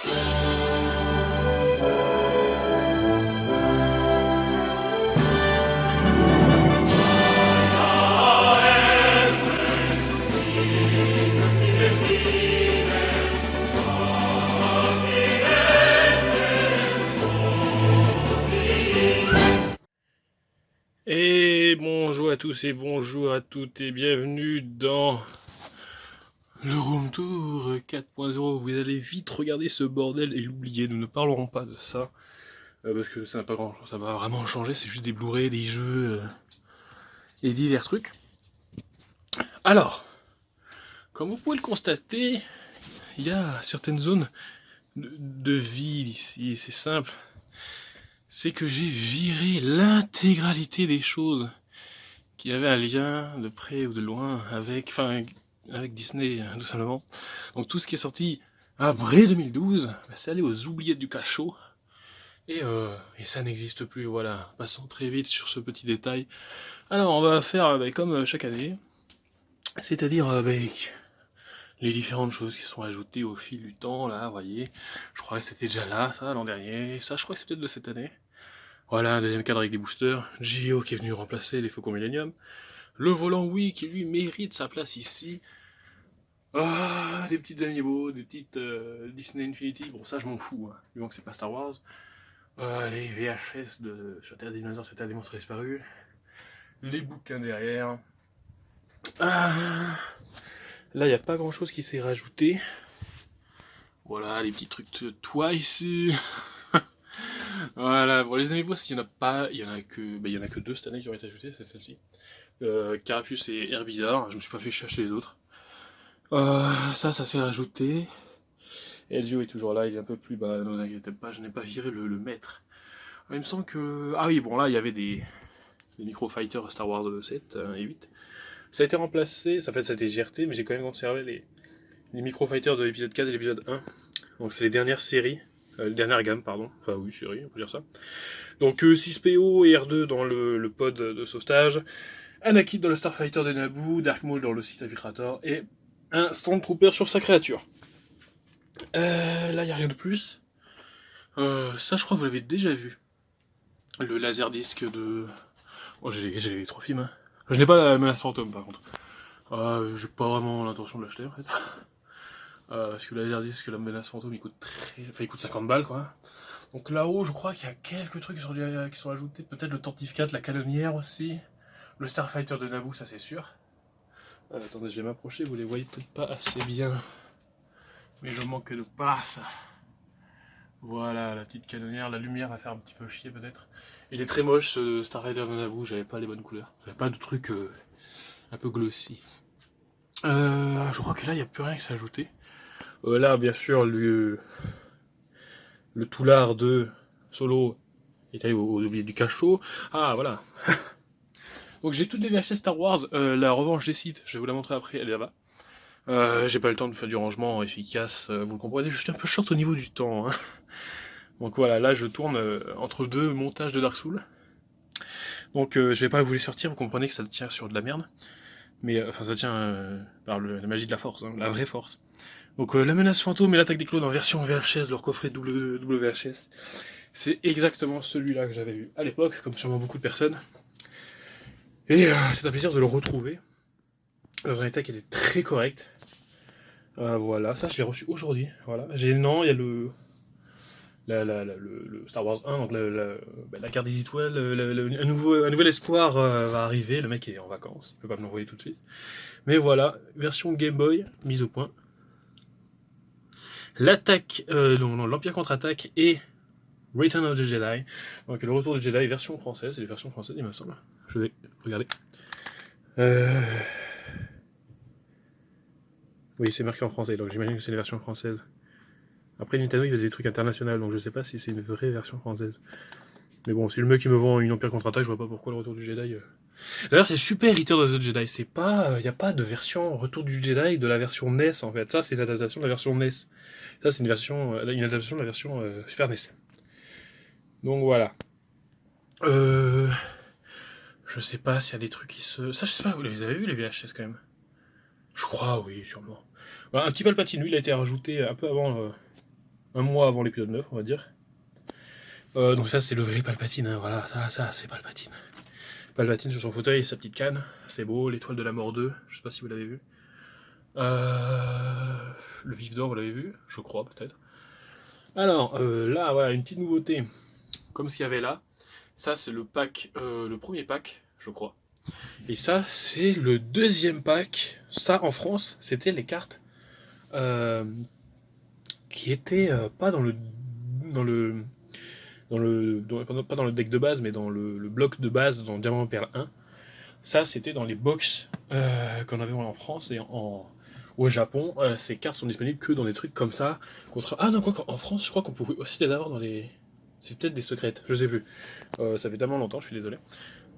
Et bonjour à tous et bonjour à toutes et bienvenue dans le Room Tour 4.0. Vous allez vite regarder ce bordel et l'oublier, nous ne parlerons pas de ça. Parce que ça n'a pas grand chose, ça va vraiment changer, c'est juste des Blu-ray, des jeux et divers trucs. Alors, comme vous pouvez le constater, il y a certaines zones de vide ici, c'est simple. C'est que j'ai viré l'intégralité des choses qui avaient un lien de près ou de loin avec Disney, tout simplement. Donc tout ce qui est sorti après 2012, c'est allé aux oubliettes du cachot. Et ça n'existe plus, voilà. Passons très vite sur ce petit détail. Alors on va faire comme chaque année, c'est-à-dire avec les différentes choses qui se sont ajoutées au fil du temps, là, vous voyez. Je crois que c'était déjà là, ça, l'an dernier. Ça, je crois que c'est peut-être de cette année. Voilà, un deuxième cadre avec des boosters. Gio qui est venu remplacer les Faucons Millennium. Le volant Wii qui lui mérite sa place ici. Ah, des petites amiibo, des petites Disney Infinity. Bon, ça je m'en fous, hein, du moment que c'est pas Star Wars. Les VHS de sur Terre des dinosaures, c'était un monstre disparu. Les bouquins derrière. Ah, là, il n'y a pas grand chose qui s'est rajouté. Voilà, les petits trucs de toi ici. Voilà, bon, les amiibo, s'il n'y en a pas, il y en a que deux cette année qui ont été ajoutés, c'est celle-ci. Carapuce et Herbizarre, je me suis pas fait chercher les autres. Ça s'est rajouté. Ezio est toujours là, il est un peu plus bas, ne vous inquiétez pas, je n'ai pas viré le maître. Il me semble que... Ah oui, bon là, il y avait des Micro Fighters Star Wars 7 et 8. Ça a été remplacé, ça a été GRT, mais j'ai quand même conservé les Micro Fighters de l'épisode 4 et l'épisode 1. Donc c'est les dernières séries, les dernières gammes, pardon. Enfin oui, série, on peut dire ça. Donc 6PO et R2 dans le pod de sauvetage, Anakin dans le Starfighter de Naboo, Dark Maul dans le site infiltrator, et un Stormtrooper sur sa créature. Là, il n'y a rien de plus. Ça, je crois que vous l'avez déjà vu. Le laserdisc de... Oh, j'ai les 3 films. Hein. Je n'ai pas la menace fantôme, par contre. J'ai pas vraiment l'intention de l'acheter, en fait. Parce que le laserdisc, la menace fantôme, il coûte 50 balles, quoi. Donc là-haut, je crois qu'il y a quelques trucs qui sont ajoutés. Peut-être le Tortif 4, la canonnière aussi. Le Starfighter de Naboo, ça c'est sûr. Attendez, je vais m'approcher, vous les voyez peut-être pas assez bien. Mais je manque de place. Voilà, la petite canonnière, la lumière va faire un petit peu chier peut-être. Il est très moche ce Starfighter de Naboo, j'avais pas les bonnes couleurs. J'avais pas de trucs un peu glossy. Je crois que là, il n'y a plus rien qui s'est ajouté. Là, bien sûr, le toulard de Solo est allé aux oubliés du cachot. Ah, voilà. Donc j'ai toutes les VHS Star Wars, la revanche des sites, je vais vous la montrer après, elle est là-bas. J'ai pas le temps de faire du rangement efficace, vous le comprenez, je suis un peu short au niveau du temps. Hein. Donc voilà, là je tourne entre deux montages de Dark Souls. Donc je vais pas vous les sortir, vous comprenez que ça tient sur de la merde. Mais enfin ça tient par la magie de la force, hein, la vraie force. Donc la menace fantôme et l'attaque des clones en version VHS, leur coffret WHS. C'est exactement celui-là que j'avais eu à l'époque, comme sûrement beaucoup de personnes. Et c'est un plaisir de le retrouver dans un état qui était très correct. Voilà, ça je l'ai reçu aujourd'hui. Voilà. Il y a le Star Wars 1, donc la carte des étoiles, un nouvel espoir va arriver. Le mec est en vacances, il peut pas me l'envoyer tout de suite. Mais voilà, version Game Boy, mise au point. L'attaque, l'Empire contre-attaque et Return of the Jedi. Donc le retour du Jedi, version française, c'est les versions françaises, il me semble. Je vais regarder. Oui, c'est marqué en français, donc j'imagine que c'est les versions françaises. Après, Nintendo, il faisait des trucs internationaux, donc je sais pas si c'est une vraie version française. Mais bon, si le mec il me vend une Empire contre-attaque, je vois pas pourquoi le retour du Jedi. D'ailleurs, c'est super Return of the Jedi. C'est pas, y a pas de version Retour du Jedi de la version NES en fait. Ça, c'est l'adaptation de la version NES. Ça, c'est une adaptation de la version Super NES. Donc voilà. Je sais pas s'il y a des trucs qui se. Ça, je sais pas. Vous les avez vus les VHS quand même. Je crois, oui, sûrement. Voilà, un petit Palpatine, lui, il a été rajouté un peu avant un mois avant l'épisode 9, on va dire. Donc ça c'est le vrai Palpatine, hein, voilà, ça c'est Palpatine. Palpatine sur son fauteuil et sa petite canne, c'est beau, l'étoile de la mort 2, je sais pas si vous l'avez vu. Le vif d'or, vous l'avez vu, je crois peut-être. Alors là, voilà, une petite nouveauté, comme ce qu'il y avait là. Ça c'est le pack, le premier pack, je crois. Et ça c'est le deuxième pack. Ça en France, c'était les cartes qui étaient pas dans le pas dans le deck de base, mais dans le bloc de base dans Diamant Perle 1. Ça, c'était dans les box qu'on avait en France et au Japon. Ces cartes sont disponibles que dans des trucs comme ça. Ah non, quoi, en France, je crois qu'on pouvait aussi les avoir dans les... C'est peut-être des secrètes, je sais plus. Ça fait tellement longtemps, je suis désolé.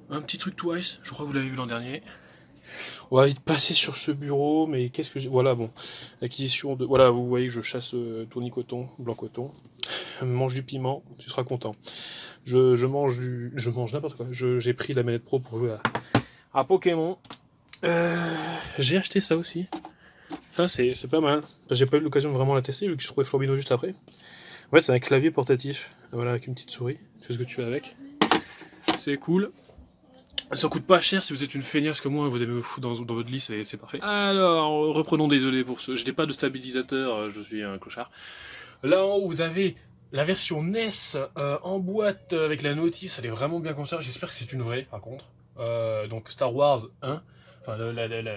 Un petit truc Twice, je crois que vous l'avez vu l'an dernier. On va vite passer sur ce bureau, mais qu'est-ce que j'ai... Voilà, bon. Acquisition de... Voilà, vous voyez que je chasse tournis coton, blanc coton. Mange du piment, tu seras content. Je mange n'importe quoi. J'ai pris la manette pro pour jouer à Pokémon. J'ai acheté ça aussi. Ça, c'est pas mal. J'ai pas eu l'occasion de vraiment la tester, vu que je trouvais Flambino juste après. En fait, c'est un clavier portatif. Voilà, avec une petite souris. Tu fais ce que tu veux avec. C'est cool. Ça coûte pas cher si vous êtes une feignasse comme moi et vous aimez vous foutre dans votre lit, c'est parfait. Alors, reprenons, désolé pour ce. Je n'ai pas de stabilisateur, je suis un clochard. Là en haut, vous avez la version NES en boîte avec la notice, elle est vraiment bien conservée. J'espère que c'est une vraie, par contre. Donc Star Wars 1, enfin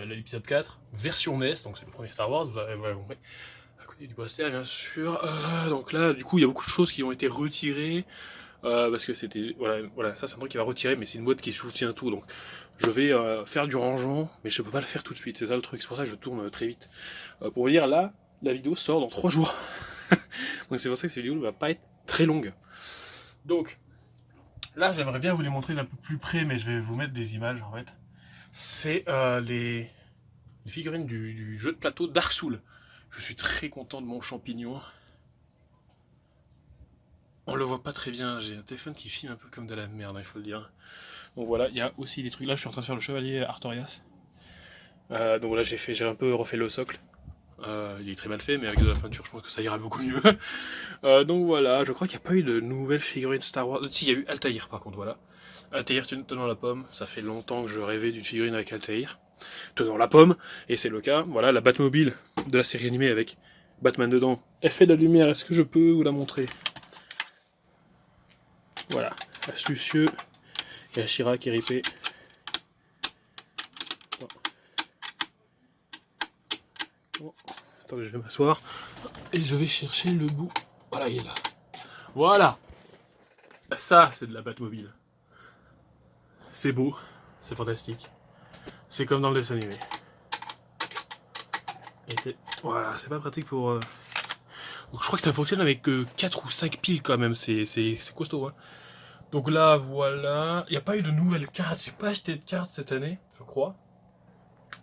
l'épisode 4, version NES, donc c'est le premier Star Wars, vous avez compris. À côté du poster, bien sûr. Donc là, du coup, il y a beaucoup de choses qui ont été retirées. Parce que c'était... Voilà, ça c'est un truc qui va retirer, mais c'est une boîte qui soutient tout, donc je vais faire du rangement, mais je peux pas le faire tout de suite, c'est ça le truc, c'est pour ça que je tourne très vite. Pour vous dire, là, la vidéo sort dans 3 jours. Donc c'est pour ça que cette vidéo ne va pas être très longue. Donc, là j'aimerais bien vous les montrer d'un peu plus près, mais je vais vous mettre des images en fait. C'est les figurines du jeu de plateau Dark Souls. Je suis très content de mon champignon. On le voit pas très bien, j'ai un téléphone qui filme un peu comme de la merde, il faut le dire. Donc voilà, il y a aussi des trucs. Là je suis en train de faire le chevalier Artorias. Donc voilà, j'ai un peu refait le socle. Il est très mal fait, mais avec de la peinture, je pense que ça ira beaucoup mieux. Donc voilà, je crois qu'il n'y a pas eu de nouvelles figurines Star Wars. Si, il y a eu Altaïr par contre, voilà. Altaïr tenant la pomme, ça fait longtemps que je rêvais d'une figurine avec Altaïr. Tenant la pomme, et c'est le cas. Voilà, la Batmobile de la série animée avec Batman dedans. Elle fait de la lumière, est-ce que je peux vous la montrer? Voilà, astucieux. Il y a Chirac et Ripé. Bon. Attendez, je vais m'asseoir. Et je vais chercher le bout. Voilà, il est là. Voilà. Ça, c'est de la Batmobile. C'est beau. C'est fantastique. C'est comme dans le dessin animé. Et c'est... Voilà, c'est pas pratique pour... Donc, je crois que ça fonctionne avec 4 ou 5 piles quand même. C'est costaud, hein. Donc là, voilà. Il n'y a pas eu de nouvelles cartes. J'ai pas acheté de cartes cette année, je crois.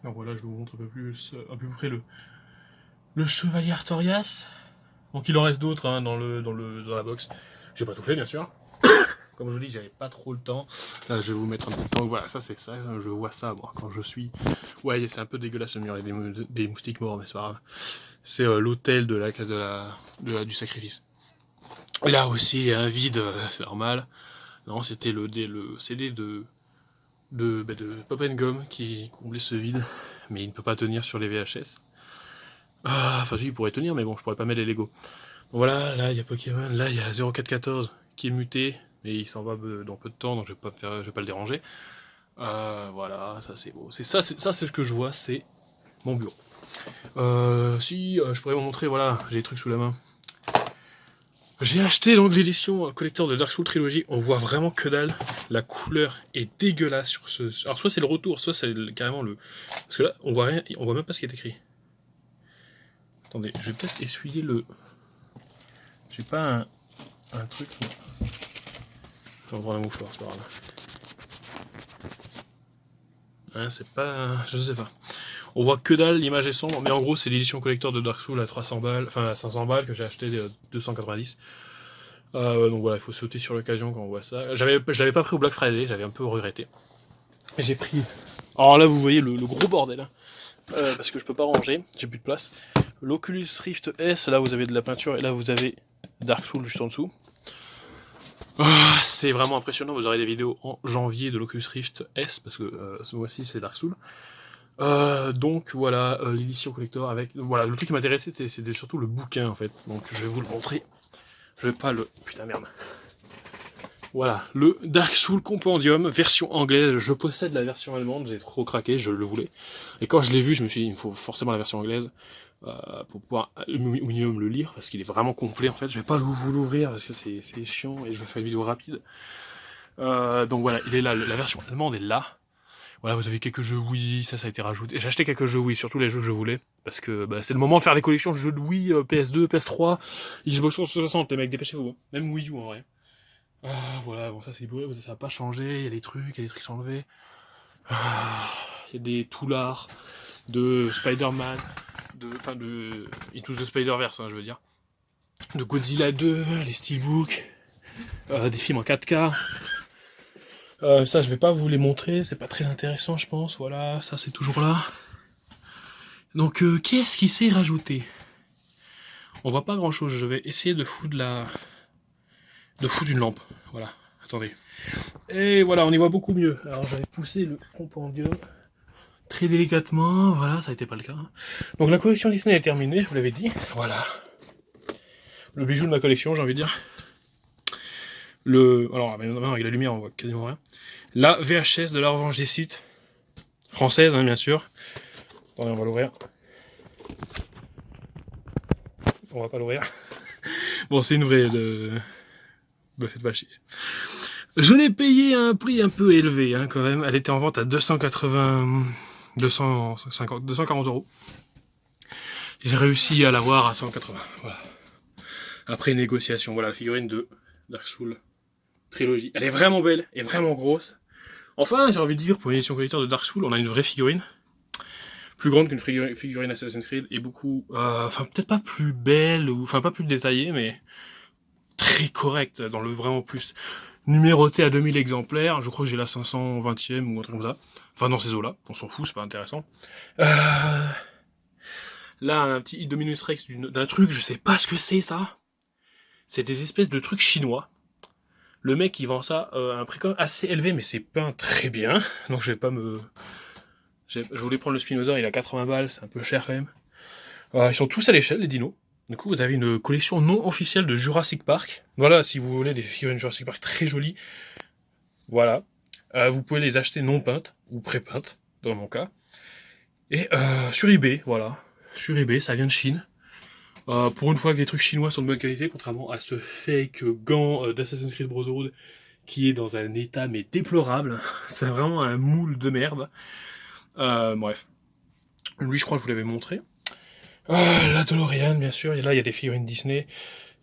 Donc voilà, je vous montre un peu près le chevalier Artorias. Donc il en reste d'autres hein, dans la box. J'ai pas tout fait, bien sûr. Comme je vous dis, j'avais pas trop le temps. Là, je vais vous mettre un petit temps. Voilà, ça c'est ça. Je vois ça, moi, quand je suis... Ouais, c'est un peu dégueulasse le mur. Il y a des moustiques morts, mais c'est pas grave. C'est l'hôtel du sacrifice. Là aussi, il y a un vide, c'est normal. Non, c'était le CD de Pop & Gum qui comblait ce vide, mais il ne peut pas tenir sur les VHS. Enfin, si, il pourrait tenir, mais bon, je pourrais pas mettre les Lego. Donc voilà, là, il y a Pokémon, là, il y a 0414 qui est muté, mais il s'en va dans peu de temps, donc je vais pas le déranger. Voilà, ça c'est beau. C'est ce que je vois, c'est mon bureau. Je pourrais vous montrer, voilà, j'ai des trucs sous la main. J'ai acheté donc l'édition collector de Dark Souls Trilogy. On voit vraiment que dalle. La couleur est dégueulasse sur ce. Alors soit c'est le retour, soit c'est carrément le. Parce que là, on voit rien, on voit même pas ce qui est écrit. Attendez, je vais peut-être essuyer le. J'ai pas un truc. Non. Je vais prendre un mouchoir, c'est pas grave. Hein, c'est pas. Je sais pas. On voit que dalle, l'image est sombre, mais en gros c'est l'édition collector de Dark Souls à 300 balles, enfin à 500 balles que j'ai acheté 290. Donc voilà, il faut sauter sur l'occasion quand on voit ça. Je l'avais pas pris au Black Friday, j'avais un peu regretté. J'ai pris... Alors là vous voyez le gros bordel, hein. Parce que je peux pas ranger, j'ai plus de place. L'Oculus Rift S, là vous avez de la peinture, et là vous avez Dark Souls juste en dessous. C'est vraiment impressionnant, vous aurez des vidéos en janvier de l'Oculus Rift S, parce que ce mois-ci c'est Dark Souls. Donc voilà, l'édition collector avec... Voilà, le truc qui m'intéressait c'était surtout le bouquin en fait, donc je vais vous le montrer. Je vais pas le... Putain merde. Voilà, le Dark Souls Compendium, version anglaise. Je possède la version allemande, j'ai trop craqué, je le voulais. Et quand je l'ai vu, je me suis dit, il me faut forcément la version anglaise pour pouvoir au minimum le lire, parce qu'il est vraiment complet en fait. Je vais pas vous l'ouvrir parce que c'est chiant et je vais faire une vidéo rapide. Donc voilà, il est là, la version allemande est là. Voilà, vous avez quelques jeux Wii, ça a été rajouté. J'ai acheté quelques jeux Wii, surtout les jeux que je voulais, parce que bah, c'est le moment de faire des collections de jeux de Wii, PS2, PS3, Xbox 360, les mecs, dépêchez-vous. Même Wii U en vrai. Voilà, bon ça c'est bourré, ça va pas changer, il y a des trucs qui sont enlevés. Il y a des toulards de Spider-Man, de Into the Spider-Verse, je veux dire. De Godzilla 2, les steelbooks, des films en 4K. Ça je vais pas vous les montrer, c'est pas très intéressant je pense, voilà, ça c'est toujours là. Donc qu'est-ce qui s'est rajouté? On voit pas grand chose, je vais essayer de foutre une lampe, voilà, attendez. Et voilà, on y voit beaucoup mieux. Alors j'avais poussé le compendium très délicatement, voilà, ça a été pas le cas. Donc la collection Disney est terminée, je vous l'avais dit, voilà. Le bijou de ma collection, j'ai envie de dire. Alors maintenant avec la lumière on voit quasiment rien. La VHS de la Revanche des Sith, française hein, bien sûr. Attendez, on va l'ouvrir. On va pas l'ouvrir. Bon, c'est une vraie de... Me faites pas chier. Je l'ai payé à un prix un peu élevé hein, quand même. Elle était en vente à 240 €. J'ai réussi à l'avoir à 180. Voilà. Après négociation, voilà la figurine de Dark Souls Trilogy. Elle est vraiment belle et vraiment grosse. Enfin, j'ai envie de dire, pour une édition collector de Dark Souls, on a une vraie figurine. Plus grande qu'une figurine Assassin's Creed et beaucoup... Enfin, peut-être pas plus belle, ou enfin pas plus détaillée, mais très correcte dans le vraiment plus. Numérotée à 2000 exemplaires, je crois que j'ai la 520e ou un truc comme ça. Enfin, dans ces eaux-là, on s'en fout, c'est pas intéressant. Là, un petit Dominus Rex d'un truc, je sais pas ce que c'est ça. C'est des espèces de trucs chinois. Le mec, il vend ça à un prix quand même assez élevé, mais c'est peint très bien. Donc je vais pas me... Je voulais prendre le Spinosaur, il a 80 balles, c'est un peu cher quand même. Ils sont tous à l'échelle, les dinos. Du coup, vous avez une collection non officielle de Jurassic Park. Voilà, si vous voulez des figurines Jurassic Park très jolies, voilà. Vous pouvez les acheter non peintes, ou pré-peintes, dans mon cas. Et sur eBay, voilà. Sur eBay, ça vient de Chine. Pour une fois que les trucs chinois sont de bonne qualité, contrairement à ce fake gant d'Assassin's Creed Brotherhood qui est dans un état mais déplorable. C'est vraiment un moule de merde. Bref. Lui, je crois que je vous l'avais montré. La DeLorean, bien sûr. Et là, il y a des figurines Disney.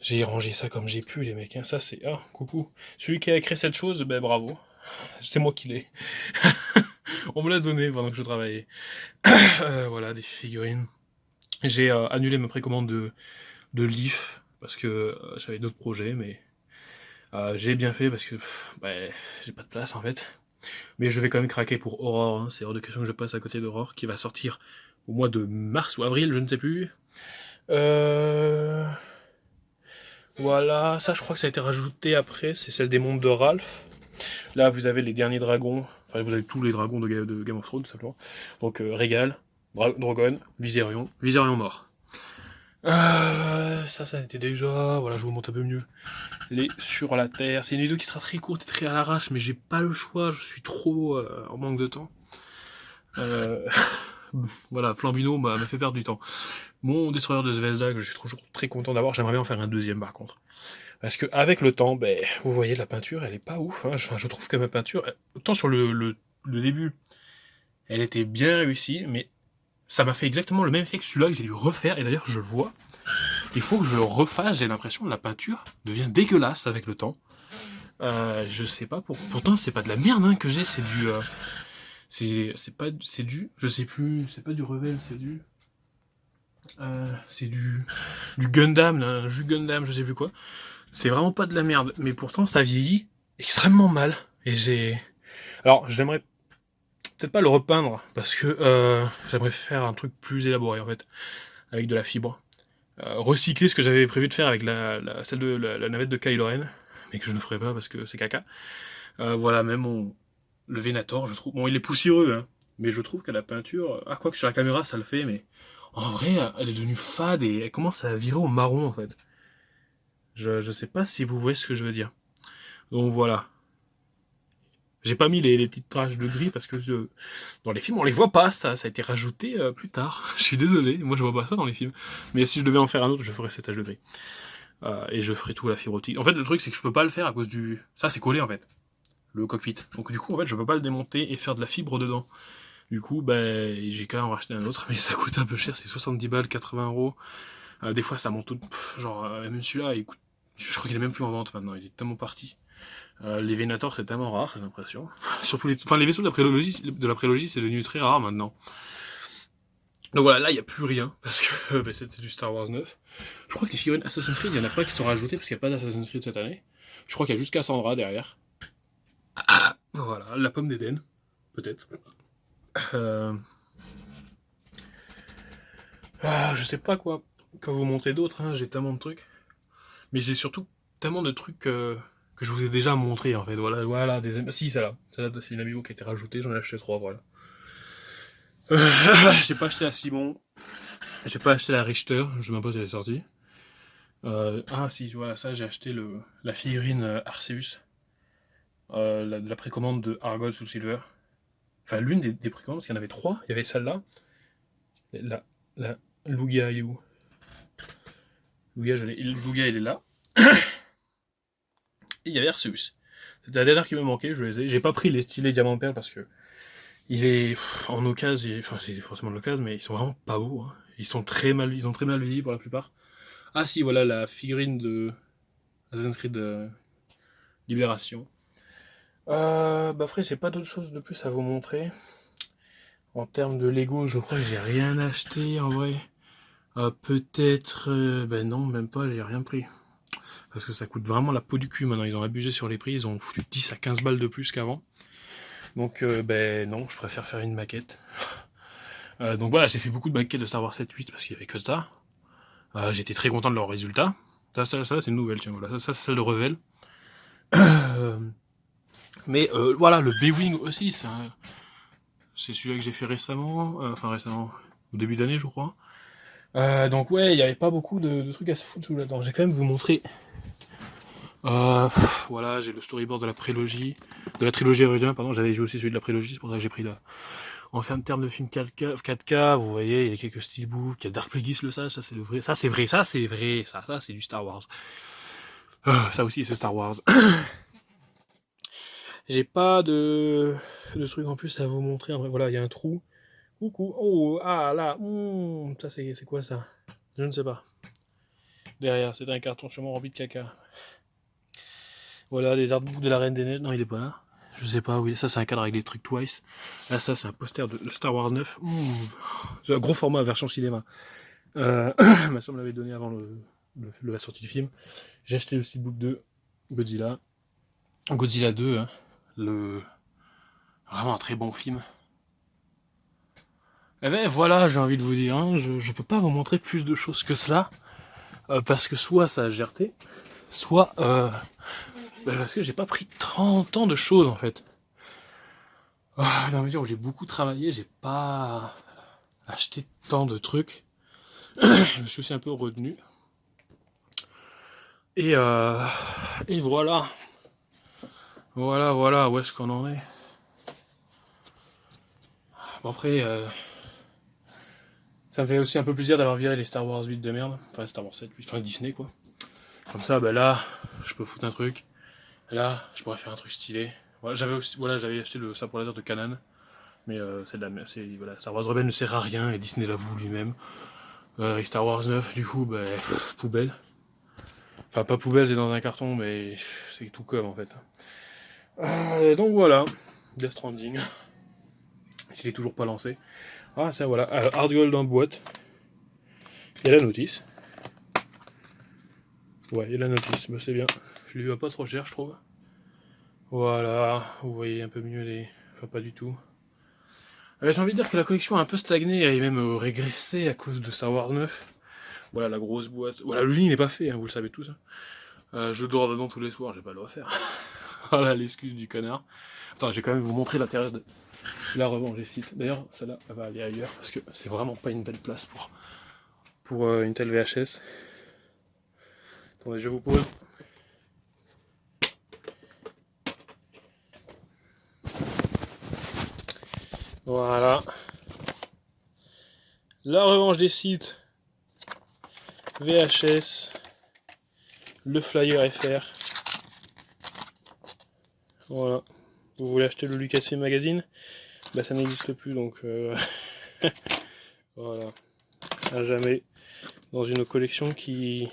J'ai rangé ça comme j'ai pu, les mecs. Hein. Ça, c'est... Ah, coucou. Celui qui a créé cette chose, ben bravo. C'est moi qui l'ai. On me l'a donné pendant que je travaillais. Voilà, des figurines. J'ai annulé ma précommande de Leaf, parce que j'avais d'autres projets, mais j'ai bien fait, parce que j'ai pas de place, en fait. Mais je vais quand même craquer pour Aurore, hein. C'est hors de question que je passe à côté d'Aurore, qui va sortir au mois de mars ou avril, je ne sais plus. Voilà, ça je crois que ça a été rajouté après, c'est celle des mondes de Ralph. Là vous avez les derniers dragons, enfin vous avez tous les dragons de Game of Thrones tout simplement. Donc Rhaegal, Drogon, Viserion mort. Ça a été déjà, voilà je vous montre un peu mieux. Les sur la terre, c'est une vidéo qui sera très courte et très à l'arrache, mais j'ai pas le choix, je suis trop en manque de temps. Voilà, Flambino m'a fait perdre du temps. Mon destroyer de Zvezda, que je suis toujours très content d'avoir, j'aimerais bien en faire un deuxième par contre. Parce que avec le temps, vous voyez, la peinture, elle est pas ouf. Hein. Je trouve que ma peinture, autant sur le début, elle était bien réussie, mais ça m'a fait exactement le même effet que celui-là que j'ai dû refaire, et d'ailleurs je le vois. Il faut que je le refasse, j'ai l'impression que la peinture devient dégueulasse avec le temps. Je sais pas, pourtant c'est pas de la merde hein, que j'ai, c'est du... c'est du... Je sais plus, c'est pas du Revel, c'est du Gundam, là, un jus Gundam, je sais plus quoi. C'est vraiment pas de la merde, mais pourtant ça vieillit extrêmement mal. Et alors j'aimerais peut-être pas le repeindre, parce que j'aimerais faire un truc plus élaboré en fait, avec de la fibre. recycler ce que j'avais prévu de faire avec celle de la navette de Kylo Ren, mais que je ne ferai pas parce que c'est caca. Voilà, même le Venator, je trouve, bon, il est poussiéreux, hein, mais je trouve que la peinture, quoi que sur la caméra ça le fait, mais en vrai, elle est devenue fade et elle commence à virer au marron en fait. Je sais pas si vous voyez ce que je veux dire. Donc voilà. J'ai pas mis les petites taches de gris parce que dans les films on les voit pas, ça a été rajouté plus tard. Je suis désolé, moi je vois pas ça dans les films. Mais si je devais en faire un autre, je ferais ces taches de gris. Et je ferais tout à la fibre optique. En fait, le truc c'est que je peux pas le faire à cause du. Ça c'est collé en fait, le cockpit. Donc du coup, en fait, je peux pas le démonter et faire de la fibre dedans. Du coup, j'ai quand même racheté un autre, mais ça coûte un peu cher, c'est 70 balles, 80 €. Des fois ça monte tout. Même celui-là, il coûte. Je crois qu'il est même plus en vente maintenant, il est tellement parti. Les Venator c'est tellement rare, j'ai l'impression. Surtout les vaisseaux de la prélogie, c'est devenu très rare maintenant. Donc voilà, là il n'y a plus rien, parce que c'était du Star Wars 9. Je crois que les figurines Assassin's Creed, il n'y en a pas qui sont rajoutées, parce qu'il n'y a pas d'Assassin's Creed cette année. Je crois qu'il y a juste Cassandra derrière. Voilà, la pomme d'Éden, peut-être. Je sais pas quoi vous montrer d'autres, hein, j'ai tellement de trucs. Mais j'ai surtout tellement de trucs que je vous ai déjà montré en fait. Voilà, si, celle-là, c'est une amiibo qui a été rajoutée, j'en ai acheté 3, voilà. J'ai pas acheté la Simon, j'ai pas acheté la Richter, je sais même pas si elle est sortie. Si, voilà, ça j'ai acheté la figurine Arceus, de la précommande de Argol sous Silver. Enfin, l'une des précommandes, parce qu'il y en avait 3, il y avait celle-là, la Lugia, il est où? Lugia, il est là. Et il y avait Arceus. C'était la dernière qui me manquait, je les ai. J'ai pas pris les stylés diamant perle parce que il est en occasion, enfin c'est forcément de l'occasion, mais ils sont vraiment pas beaux. Hein. Ils ont très mal vieilli pour la plupart. Ah si, voilà la figurine de Assassin's Creed Libération. Après j'ai pas d'autre chose de plus à vous montrer. En termes de Lego, je crois que j'ai rien acheté en vrai. Peut-être, non, même pas, j'ai rien pris. Parce que ça coûte vraiment la peau du cul maintenant, ils ont abusé sur les prix, ils ont foutu 10 à 15 balles de plus qu'avant. Donc non, je préfère faire une maquette. Donc voilà, j'ai fait beaucoup de maquettes de Star Wars 7-8 parce qu'il y avait que ça. J'étais très content de leur résultat. Ça c'est une nouvelle, tiens, voilà. Ça c'est celle de Revel. Mais voilà, le B-Wing aussi, c'est celui-là que j'ai fait récemment. Récemment, au début d'année, je crois. Donc ouais, il n'y avait pas beaucoup de trucs à se foutre sous là-dedans. J'ai quand même vous montrer. Voilà, j'ai le storyboard de la trilogie originale, pardon. J'avais joué aussi celui de la prélogie, c'est pour ça que j'ai pris là. En termes de film 4K, vous voyez, il y a quelques steelbooks, il y a Dark Plagueis le sage, ça c'est le vrai, ça c'est vrai, ça c'est du Star Wars. Ça aussi c'est Star Wars. J'ai pas de trucs en plus à vous montrer. En vrai, voilà, il y a un trou. Coucou, oh, là, ça c'est quoi ça? Je ne sais pas. Derrière, c'est un carton chemin rempli de caca. Voilà, des artbooks de la Reine des Neiges. Non, il est pas là. Je sais pas, oui. Ça, c'est un cadre avec des trucs Twice. Là, ça, c'est un poster de Star Wars 9. C'est un gros format, version cinéma. Ma soeur me l'avait donné avant la sortie du film. J'ai acheté le steelbook de Godzilla. Godzilla 2, hein. Vraiment un très bon film. Eh ben voilà, j'ai envie de vous dire, hein, je peux pas vous montrer plus de choses que cela. Parce que soit ça a gerté, soit parce que j'ai pas pris 30 ans de choses en fait. Dans la mesure où j'ai beaucoup travaillé, j'ai pas acheté tant de trucs. Je me suis aussi un peu retenu. Et voilà. Voilà, où est-ce qu'on en est? Bon après, ça me fait aussi un peu plaisir d'avoir viré les Star Wars 8 de merde. Enfin Star Wars 7, 8, enfin Disney quoi. Comme ça, là, je peux foutre un truc. Là, je pourrais faire un truc stylé. J'avais acheté le sabre laser de Kanan. Mais Star Wars Rebelle ne sert à rien et Disney l'a voulu lui-même. Et Star Wars 9, du coup, poubelle. Enfin, pas poubelle, c'est dans un carton, mais c'est tout comme en fait. Donc voilà, Death Stranding. Je l'ai toujours pas lancé. Ah, ça voilà, Hard Gold en boîte. Il y a la notice. Ouais, il y a la notice, c'est bien. Je lui vois pas trop cher, je trouve. Voilà, vous voyez un peu mieux les. Enfin, pas du tout. J'ai envie de dire que la collection a un peu stagné et même régressé à cause de Star Wars 9. Voilà la grosse boîte. Voilà, le lit n'est pas fait, hein, vous le savez tous. Hein. Je dors dedans tous les soirs, j'ai pas le refaire. Voilà l'excuse du connard. Attends, je vais quand même vous montrer l'intérieur de la revanche des sites. D'ailleurs, celle-là, elle va aller ailleurs parce que c'est vraiment pas une belle place pour une telle VHS. Attendez, je vous pose. Voilà. La revanche des sites. VHS. Le flyer FR. Voilà. Vous voulez acheter le Lucas Film Magazine? Bah ça n'existe plus donc voilà. À jamais. Dans une collection qui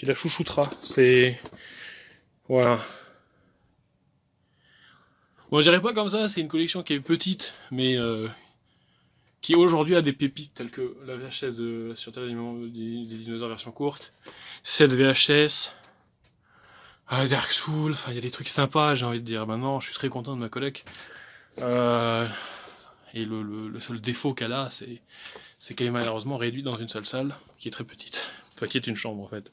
la chouchoutera. C'est. Voilà. Bon, je dirais pas comme ça, c'est une collection qui est petite, mais qui aujourd'hui a des pépites telles que la VHS de la Sûreté des dinosaures version courte, cette VHS, Dark Souls, il y a des trucs sympas, j'ai envie de dire. Maintenant, je suis très content de ma collecte. Et le seul défaut qu'elle a, c'est qu'elle est malheureusement réduite dans une seule salle, qui est très petite. Enfin, qui est une chambre, en fait.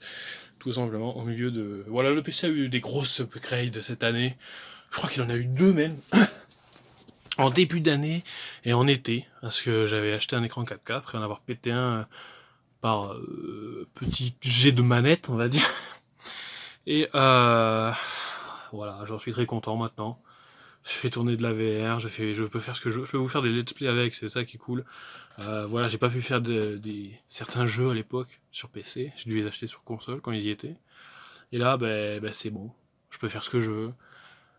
Tout simplement, au milieu de... Voilà, le PC a eu des grosses upgrades cette année. Je crois qu'il en a eu 2 même. En début d'année et en été. Parce que j'avais acheté un écran 4K, après en avoir pété un par petit jet de manette, on va dire. Et voilà, j'en suis très content maintenant. Je fais tourner de la VR, je peux faire ce que je peux vous faire des let's play avec, c'est ça qui est cool. Voilà, j'ai pas pu faire certains jeux à l'époque sur PC, j'ai dû les acheter sur console quand ils y étaient. Et là, c'est bon, je peux faire ce que je veux.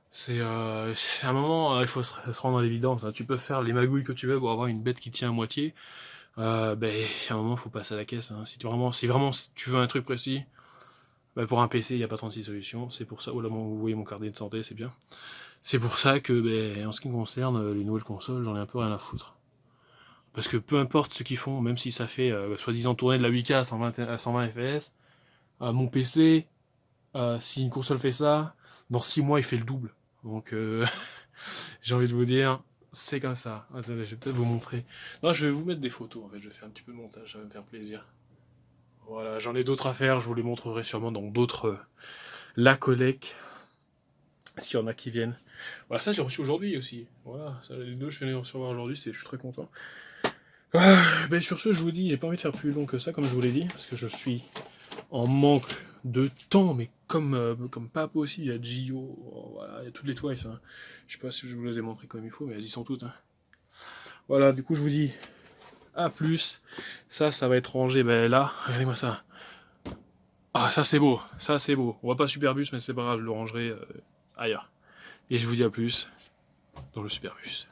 C'est à un moment, il faut se rendre à l'évidence. Hein. Tu peux faire les magouilles que tu veux pour avoir une bête qui tient à moitié. À un moment, il faut passer à la caisse. Hein. Si vraiment tu veux un truc précis, pour un PC, il n'y a pas 36 solutions. C'est pour ça. Oh là, vous voyez mon carnet de santé, c'est bien. C'est pour ça que, en ce qui me concerne, les nouvelles consoles, j'en ai un peu rien à foutre. Parce que peu importe ce qu'ils font, même si ça fait soi-disant tourner de la 8K à 120 fps, mon PC, si une console fait ça, dans 6 mois il fait le double. Donc j'ai envie de vous dire, c'est comme ça. Attendez, je vais peut-être vous montrer. Non, je vais vous mettre des photos en fait, je vais faire un petit peu de montage, ça va me faire plaisir. Voilà, j'en ai d'autres à faire, je vous les montrerai sûrement dans d'autres la collecte. S'il y en a qui viennent. Voilà, ça j'ai reçu aujourd'hui aussi. Voilà, ça, les deux je viens de recevoir aujourd'hui, je suis très content. Sur ce, je vous dis, j'ai pas envie de faire plus long que ça, comme je vous l'ai dit, parce que je suis en manque de temps, mais comme pas possible. Il y a Gio, voilà, il y a toutes les Twice. Hein. Je sais pas si je vous les ai montrées comme il faut, mais elles y sont toutes. Hein. Voilà, du coup, je vous dis à plus. Ça va être rangé. Là, regardez-moi ça. Ah, ça c'est beau, ça c'est beau. On voit pas Superbus, mais c'est pas grave, je le rangerai ailleurs. Et je vous dis à plus dans le Superbus.